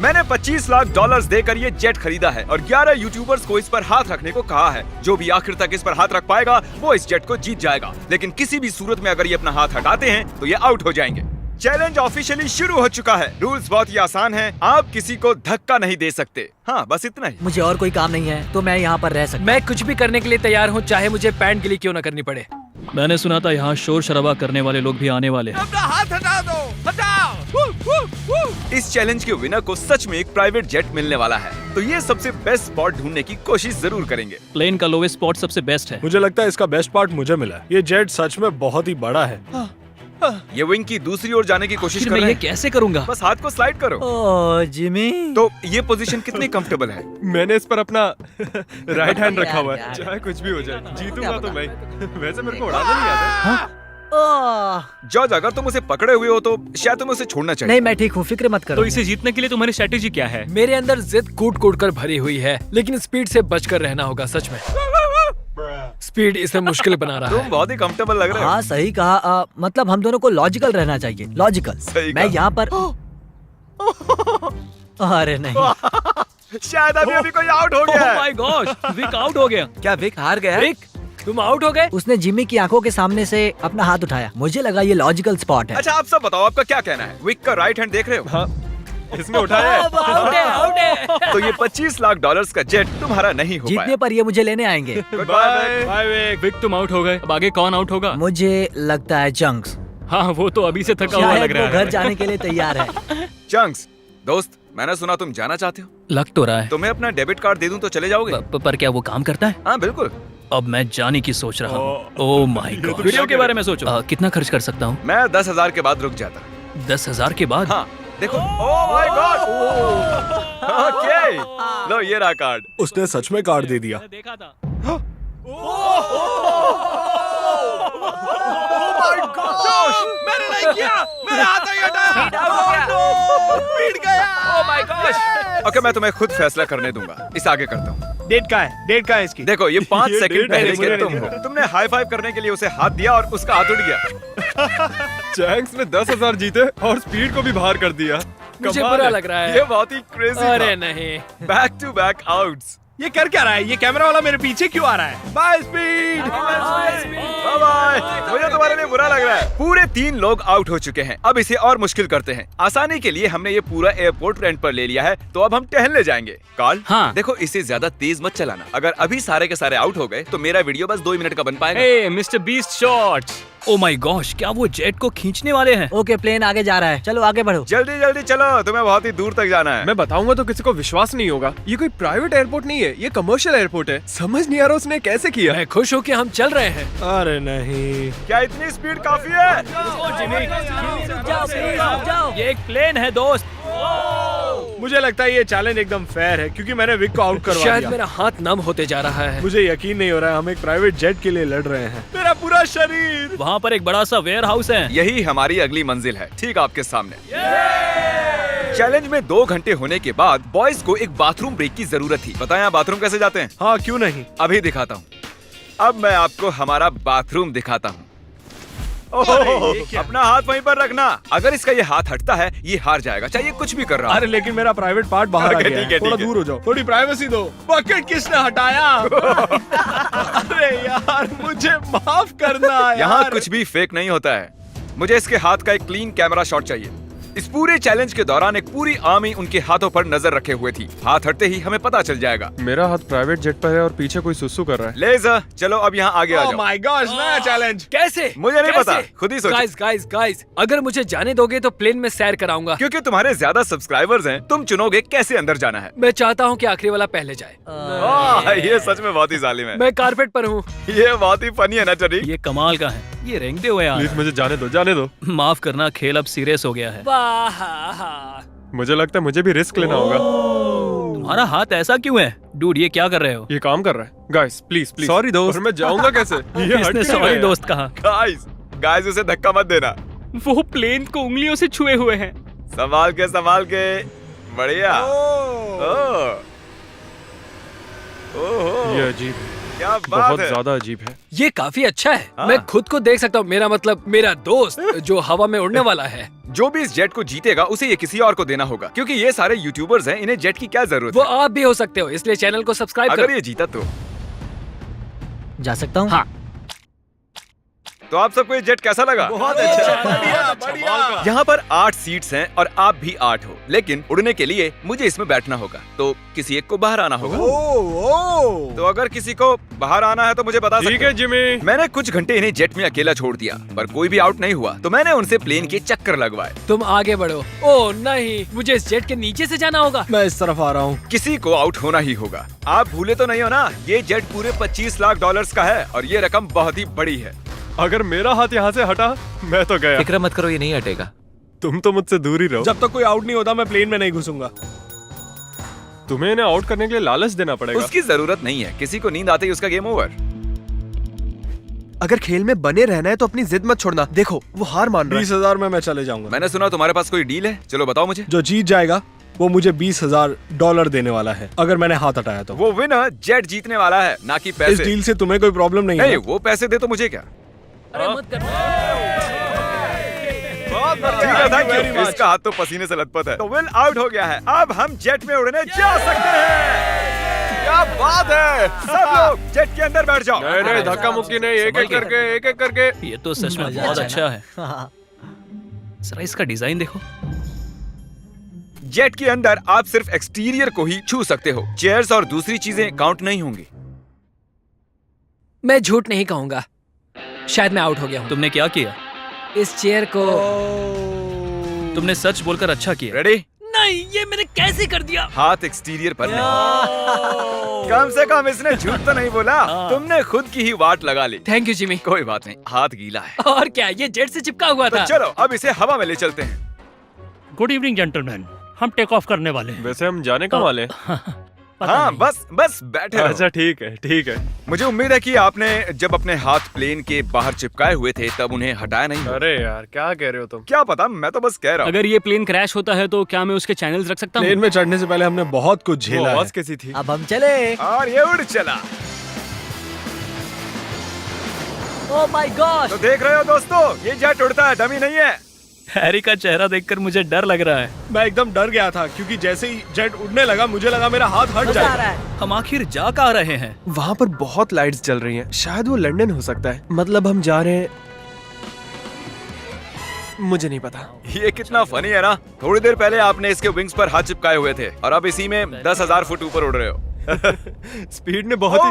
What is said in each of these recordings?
मैंने $25 लाख देकर ये जेट खरीदा है और 11 यूट्यूबर्स को इस पर हाथ रखने को कहा है। जो भी आखिर तक इस पर हाथ रख पाएगा वो इस जेट को जीत जाएगा, लेकिन किसी भी सूरत में अगर ये अपना हाथ हटाते हैं तो ये आउट हो जाएंगे। चैलेंज ऑफिशियली शुरू हो चुका है। रूल्स बहुत ही आसान हैं। आप किसी को धक्का नहीं दे सकते। हाँ, बस इतना ही। मुझे और कोई काम नहीं है तो मैं यहाँ पर रह सकता। मैं कुछ भी करने के लिए तैयार हूँ, चाहे मुझे पैंट गिली क्यों न करनी पड़े। मैंने सुना था यहाँ शोर शराबा करने वाले लोग भी आने वाले हैं। अपना हाथ हटा दो, हटाओ। इस चैलेंज के विनर को सच में एक प्राइवेट जेट मिलने वाला है, तो ये सबसे बेस्ट स्पॉट ढूंढने की कोशिश जरूर करेंगे। प्लेन का लोवेस्ट स्पॉट सबसे बेस्ट है। मुझे लगता है इसका बेस्ट पार्ट मुझे मिला है। ये जेट सच में बहुत ही बड़ा है। ये विंग की दूसरी ओर जाने की कोशिश कर मैं रहे ये हैं। कैसे करूँगा? बस हाथ को स्लाइड करो। ओह जिमी, तो ये पोजीशन कितनी कंफर्टेबल है? मैंने इस पर अपना राइट हैंड रखा हुआ है। यार। चाहे कुछ भी हो जाए, जीतूंगा तो मैं। वैसे मेरे को उड़ाना नहीं आता। ओह जॉर्ज, अगर तुम उसे पकड़े हुए हो तो शायद तुम्हें उसे छोड़ना चाहिए। नहीं, मैं ठीक हूँ, फिक्र मत करो। तो इसे जीतने के लिए तुम्हारी स्ट्रेटेजी क्या है? मेरे अंदर जिद कूट कूट कर भरी हुई है, लेकिन स्पीड से बचकर रहना होगा। सच में स्पीड इसे मुश्किल बना रहा तुम है। बहुत ही कंफर्टेबल लग रहे हो। हाँ सही कहा। मतलब हम दोनों को लॉजिकल रहना चाहिए। लॉजिकल। सही मैं कहा। यहाँ पर अरे नहीं, शायद अभी कोई आउट हो गया ओह है। माय गॉश, विक आउट हो गया। क्या विक हार गया? रिक, तुम आउट हो गए। उसने जिमी की आंखों के सामने से अपना हाथ उठाया। मुझे लगा ये लॉजिकल स्पॉट है। अच्छा, आप सब बताओ, आपका क्या कहना है? विक का राइट हैंड देख रहे हो? हाँ, इसने उठाया है। आउट है, आउट है। तो ये $25 लाख का जेट तुम्हारा नहीं हो जीतने पाया। पर ये मुझे लेने आएंगे। Bye bye Vik. विक तुम आउट हो गए। अब आगे कौन आउट होगा? मुझे लगता है चंक्स। हाँ, वो तो अभी से थका हुआ शायद लग वो रहा है। घर जाने के लिए तैयार है। चंक्स, दोस्त, मैंने सुना तुम जाना चाहते हो। लग तो रहा है। तुम्हें अपना डेबिट कार्ड दे दूं तो चले जाओगे? पर क्या वो काम करता है? हाँ बिल्कुल। अब मैं जाने की सोच रहा हूँ। Oh my God. वीडियो के बारे में सोचो। कितना खर्च कर सकता हूँ? मैं 10,000 के बाद रुक जाता। 10,000 के बाद? हाँ देखो। Oh my God. ओके, लो ये रहा कार्ड। उसने सच में कार्ड दे दिया। देखा था। मैंने नहीं किया, मेरा हाथ नहीं हटाया। पीट गया। ओह माय गॉश। ओके, मैं तुम्हें खुद फैसला करने दूंगा। इस आगे करता हूँ। डेट का है, डेट का है इसकी। देखो, ये 5 ये सेकंड डेट पहले है, के मुझे तुम नहीं हो। तुमने हाई फाइव करने के लिए उसे हाथ दिया और उसका हाथ उठ गया। चैंक्स ने 10,000 जीते और स्पीड को भी बाहर कर दिया। मुझे कमाल बुरा है। लग रहा है। ये बहुत ही क्रेजी अरे था। नहीं। Back to back outs. ये कर क्या रहा है? ये कैमरा वाला मेरे पीछे क्यों आ रहा है? Bye speed. Bye bye. मुझे तुम्हारे लिए बुरा लग रहा है। पूरे 3 लोग आउट हो चुके हैं। अब इसे और मुश्किल करते हैं। आसानी के लिए हमने ये पूरा एयरपोर्ट रेंट पर ले लिया है, तो अब हम टहलने जाएंगे। कार्ल, हाँ। देखो, इसे ज्यादा तेज मत चलाना। अगर अभी सारे के सारे आउट हो गए तो मेरा वीडियो बस 2 मिनट का बन पाएगा। Hey mister Beast shots. Oh my gosh, क्या वो जेट को खींचने वाले हैं? ओके, प्लेन आगे जा रहा है। चलो आगे बढ़ो। जल्दी जल्दी चलो, तुम्हें बहुत ही दूर तक जाना है। मैं बताऊंगा तो किसी को विश्वास नहीं होगा। ये कोई प्राइवेट एयरपोर्ट नहीं है, ये कमर्शियल एयरपोर्ट है। समझ नहीं आ रहा उसने कैसे किया। मैं खुश हूँ कि हम चल रहे हैं। अरे नहीं। क्या इतनी स्पीड काफी है? जाओ। ये एक प्लेन है दोस्त। मुझे लगता है ये चैलेंज एकदम फेयर है क्योंकि मैंने विक को आउट करवा शायद दिया। मेरा हाथ नम होते जा रहा है। मुझे यकीन नहीं हो रहा है हम एक प्राइवेट जेट के लिए लड़ रहे हैं। मेरा पूरा शरीर। वहाँ पर एक बड़ा सा वेयर हाउस है। यही हमारी अगली मंजिल है, ठीक आपके सामने। चैलेंज में 2 घंटे होने के बाद बॉयज को एक बाथरूम ब्रेक की जरूरत थी। बताएं आप बाथरूम कैसे जाते हैं? हाँ, क्यों नहीं। अभी दिखाता हूँ। अब मैं आपको हमारा बाथरूम दिखाता हूँ। अपना हाथ वहीं पर रखना। अगर इसका ये हाथ हटता है ये हार जाएगा, चाहिए कुछ भी कर रहा अरे है। लेकिन मेरा प्राइवेट पार्ट बाहर आ ओके, गया ठीक है, है। थोड़ा ठीक है। दूर हो जाओ, थोड़ी प्राइवेसी दो। बकेट किसने हटाया? अरे यार, मुझे माफ करना यार। यहाँ कुछ भी फेक नहीं होता है। मुझे इसके हाथ का एक क्लीन कैमरा शॉट चाहिए। इस पूरे चैलेंज के दौरान एक पूरी आर्मी उनके हाथों पर नजर रखे हुए थी। हाथ हटते ही हमें पता चल जाएगा। मेरा हाथ प्राइवेट जेट पर है और पीछे कोई सुसु कर रहा है। लेज़र, चलो अब यहाँ आगे आ ओह जाओ। माय गॉश, नया चैलेंज। कैसे? मुझे नहीं पता, खुद ही सोचो। गाइस, अगर मुझे जाने दोगे तो प्लेन में सैर कराऊंगा। क्योंकि तुम्हारे ज्यादा सब्सक्राइबर्स हैं, तुम चुनोगे कैसे अंदर जाना है। मैं चाहता हूँ कि आखिरी वाला पहले जाए। ये सच में बहुत ही जालिम है। मैं कारपेट पर हूँ। ये बहुत ही फनी है ना टरी? ये कमाल का है। ये रेंगते हुए आ रहा प्लीज मुझे जाने दो, जाने दो। है। माफ करना, खेल अब सीरियस हो गया है। मुझे लगता है मुझे भी रिस्क लेना होगा। तुम्हारा हाथ ऐसा क्यों है? डूड, ये क्या कर रहे हो? ये काम कर रहा है। Guys please please. Sorry, दोस्त। और मैं जाऊंगा कैसे? ये हट इसने क्यों सॉरी रहा है? दोस्त कहा। गाइस उसे धक्का मत देना। वो प्लेन को उंगलियों से छुए हुए हैं। संभाल के। बढ़िया। ओह। ये अजीब है। क्या बात बहुत है। ज्यादा अजीब है। ये काफी अच्छा है। हाँ। मैं खुद को देख सकता हूँ, मेरा मतलब मेरा दोस्त जो हवा में उड़ने वाला है। जो भी इस जेट को जीतेगा उसे ये किसी और को देना होगा, क्योंकि ये सारे यूट्यूबर्स हैं, इन्हें जेट की क्या जरूरत वो है। आप भी हो सकते हो, इसलिए चैनल को सब्सक्राइब अगर करो। ये जीता तो जा सकता हूँ? हाँ। तो आप सबको ये जेट कैसा लगा? बहुत अच्छा, बढ़िया बढ़िया। यहाँ पर 8 सीट्स हैं और आप भी 8 हो, लेकिन उड़ने के लिए मुझे इसमें बैठना होगा, तो किसी एक को बाहर आना होगा। तो अगर किसी को बाहर आना है तो मुझे बता सकते ठीक हो। है जिमी। मैंने कुछ घंटे इन्हें जेट में अकेला छोड़ दिया, पर कोई भी आउट नहीं हुआ, तो मैंने उनसे प्लेन के चक्कर लगवाए। तुम आगे बढ़ो। ओह नहीं, मुझे इस जेट के नीचे से जाना होगा। मैं इस तरफ आ रहा हूँ। किसी को आउट होना ही होगा। आप भूले तो नहीं हो ना, ये जेट पूरे 25 लाख डॉलर्स का है और ये रकम बहुत ही बड़ी है। अगर मेरा हाथ यहाँ से हटा मैं तो गया। फिक्र मत करो, ये नहीं हटेगा। तुम तो मुझसे दूर ही रहो। जब तक कोई आउट नहीं होता मैं प्लेन में नहीं घुसूंगा। तुम्हें इन्हें आउट करने के लिए लालच देना पड़ेगा। उसकी जरूरत नहीं है, किसी को नींद आते ही उसका गेम ओवर। अगर खेल में बने रहना है तो अपनी जिद मत छोड़ना। देखो वो हार मान रहा है। 20,000 में मैं चले जाऊंगा। मैंने सुना तुम्हारे पास कोई डील है, चलो बताओ मुझे। जो जीत जाएगा वो मुझे $20,000 देने वाला है, अगर मैंने हाथ हटाया तो। वो विनर जेट जीतने वाला है, ना कि इस पैसे। डील से तुम्हें कोई प्रॉब्लम नहीं नहीं, है? वो पैसे दे तो मुझे क्या। अरे मत कर। ठीक है, thank you। इसका हाथ तो पसीने से लथपथ है। तो विल आउट हो गया है, अब हम जेट में उड़ने जा सकते हैं। क्या बात है, सब लोग जेट के अंदर बैठ जाओ। नहीं नहीं, धक्का मुक्की नहीं, एक एक करके। ये तो सच में मजा बहुत आया अच्छा ना? है। हाँ। जरा इसका डिजाइन देखो। जेट के अंदर आप सिर्फ एक्सटीरियर को ही छू सकते हो, चेयर्स और दूसरी चीजें काउंट नहीं होंगी। मैं झूठ नहीं कहूंगा, शायद मैं आउट हो गया हूँ। तुमने क्या किया? इस चेयर को तुमने सच बोलकर अच्छा किया। रेडी? नहीं, ये मैंने कैसे कर दिया? हाथ एक्सटीरियर पर नहीं। कम से कम इसने झूठ तो नहीं बोला, तुमने खुद की ही वाट लगा ली। Thank you Jimmy. कोई बात नहीं, हाथ गीला है। और क्या, ये जेट से चिपका हुआ तो था। चलो अब इसे हवा में ले चलते हैं। गुड इवनिंग जेंटलमैन, हम टेक ऑफ करने वाले हैं। वैसे हम जाने कहाँ वाले हैं? पता हाँ, नहीं। बस बैठे रहो। अच्छा ठीक है ठीक है। मुझे उम्मीद है कि आपने जब अपने हाथ प्लेन के बाहर चिपकाए हुए थे तब उन्हें हटाया नहीं होगा। अरे यार क्या कह रहे हो तुम? क्या पता, मैं तो बस कह रहा हूँ। अगर ये प्लेन क्रैश होता है तो क्या मैं उसके चैनल्स रख सकता प्लेन हूँ? में चढ़ने से पहले हमने बहुत कुछ वो झेला है। आवाज कैसी थी? अब हम चले। और ये उड़ चला। Oh my God. तो देख रहे हो दोस्तों, ये जेट उड़ता है, डमी नहीं है। हैरी का चेहरा देखकर मुझे डर लग रहा है। मैं एकदम डर गया था क्योंकि जैसे ही जेट उड़ने लगा मुझे लगा मेरा हाथ हट मजा आ रहा जाएगा। है। हम आखिर जा कहाँ रहे हैं? वहाँ पर बहुत लाइट्स जल रही हैं। शायद वो लंदन हो सकता है। मतलब हम जा रहे हैं, मुझे नहीं पता। ये कितना फनी है ना। थोड़ी देर पहले आपने इसके विंग्स पर हाथ चिपकाए हुए थे और अब इसी में 10,000 फुट ऊपर उड़ रहे हो। स्पीड ने बहुत ही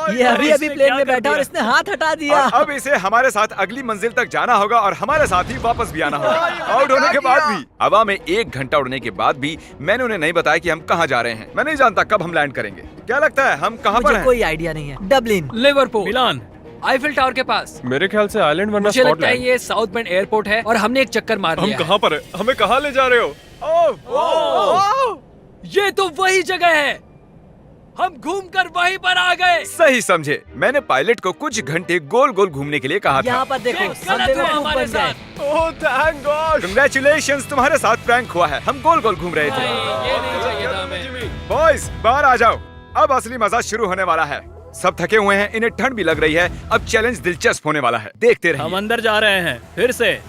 ये अभी अभी प्लेन में बैठा और इसने हाथ हटा दिया। और अब इसे हमारे साथ अगली मंजिल तक जाना होगा और हमारे साथ ही वापस भी आना होगा। आउट होने के बाद भी, हवा में 1 घंटा उड़ने के बाद भी मैंने उन्हें नहीं बताया कि हम कहाँ जा रहे हैं। मैं नहीं जानता कब हम लैंड करेंगे। क्या लगता है हम कहाँ पर मुझे हैं? कोई आइडिया नहीं है। डबलिन। लिवरपूल, मिलान। आईफिल टावर के पास। मेरे ख्याल से आइलैंड वरना मुझे लगता है स्कॉटलैंड। ये साउथ बेंड एयरपोर्ट है और हमने एक चक्कर मार हम लिया है। कहाँ पर है? हमें कहाँ ले जा रहे हो? ये तो वही जगह है, हम घूमकर वहीं पर आ गए। सही समझे। मैंने पायलट को कुछ घंटे गोल गोल घूमने के लिए कहा था। यहाँ पर देखो, ये हम गलत हुआ बेवकूफ हमारे बन गए। साथ। Oh thank God. Congratulations, तुम्हारे साथ प्रैंक हुआ है। हम गोल गोल घूम रहे थे। ये नहीं चाहिए था हमें। बॉयज बाहर आ जाओ, अब असली मजा शुरू होने वाला है। सब थके हुए हैं, इन्हें ठंड भी लग रही है। अब चैलेंज दिलचस्प होने वाला है, देखते रहिए। हम अंदर जा रहे हैं फिर से।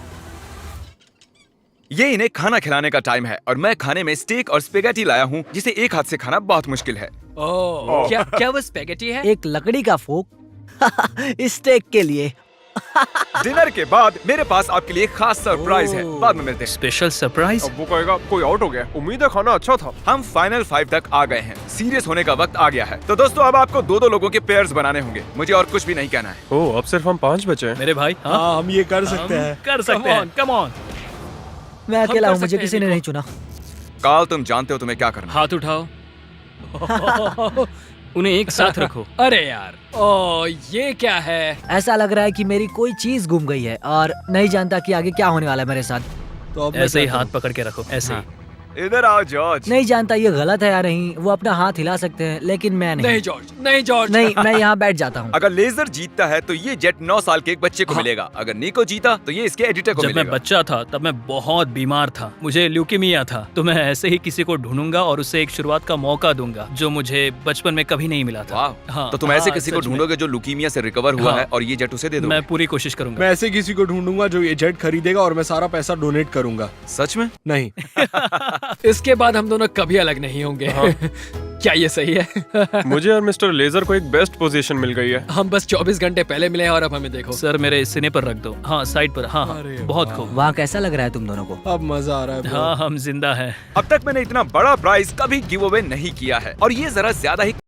ये इन्हें खाना खिलाने का टाइम है और मैं खाने में स्टेक और स्पेगेटी लाया हूँ, जिसे एक हाथ से खाना बहुत मुश्किल है। ओह, क्या वो स्पेगेटी है? एक लकड़ी का फोक स्टेक के लिए। डिनर के बाद मेरे पास आपके लिए खास सरप्राइज है, बाद में मिलते हैं। Special surprise. अब वो कहेगा कोई आउट हो गया। उम्मीद है खाना अच्छा था। हम फाइनल 5 तक आ गए हैं। सीरियस होने का वक्त आ गया है। तो दोस्तों अब आपको 2-2 लोगों के पेयर्स बनाने होंगे। मुझे और कुछ भी नहीं कहना है। ओह अब सिर्फ हम 5 बचे हैं। मेरे भाई, हाँ हाँ हम ये कर सकते हैं। कर सकते हैं। Come on. मैं अकेला कर हूँ, मुझे सकते किसी हैं, ने देखो। नहीं चुना। काल, तुम जानते हो तुम्हें क्या करना है। हाथ उठाओ। उन्हें एक साथ रखो। अरे यार, ओ ये क्या है? ऐसा लग रहा है कि मेरी कोई चीज गुम गई है और नहीं जानता कि आगे क्या होने वाला है मेरे साथ। तो अब मैं ऐसे ही क्या हाथ करूं? पकड़ के रखो, ऐसे ही। इधर आओ जॉर्ज। नहीं जानता ये गलत है या नहीं, वो अपना हाथ हिला सकते हैं लेकिन मैं नहीं। नहीं जॉर्ज, नहीं जॉर्ज। नहीं, मैं यहाँ बैठ जाता हूँ। अगर लेजर जीतता है तो ये जेट 9 साल के एक बच्चे को मिलेगा। अगर निको जीता तो ये इसके एडिटर को जब मैं मिलेगा। बच्चा था तब मैं बहुत बीमार था, मुझे ल्यूकीमिया था। तो मैं ऐसे ही किसी को ढूंढूंगा और उसे एक शुरुआत का मौका दूंगा जो मुझे बचपन में कभी नहीं मिला था। वाह। हाँ, तो तुम ऐसे हाँ, किसी को सच में। ढूंढोगे जो लुकीमिया से रिकवर हुआ हाँ। है और ये जेट उसे दे दो। मैं पूरी कोशिश करूंगा। मैं ऐसे किसी को ढूंढूंगा जो ये जेट खरीदेगा और मैं सारा पैसा डोनेट करूंगा। सच में? नहीं। इसके बाद हम दोनों कभी अलग नहीं होंगे। क्या ये सही है? मुझे और मिस्टर लेजर को एक बेस्ट पोजीशन मिल गई है। हम बस 24 घंटे पहले मिले हैं और अब हमें देखो। सर मेरे सीने पर रख दो। हाँ साइड पर। हाँ हाँ, बहुत खूब। वहाँ कैसा लग रहा है तुम दोनों को? अब मजा आ रहा है bro। हाँ हम जिंदा हैं। अब तक मैंने इतना बड़ा प्राइस कभी गिव अवे नहीं किया है और ये जरा ज्यादा ही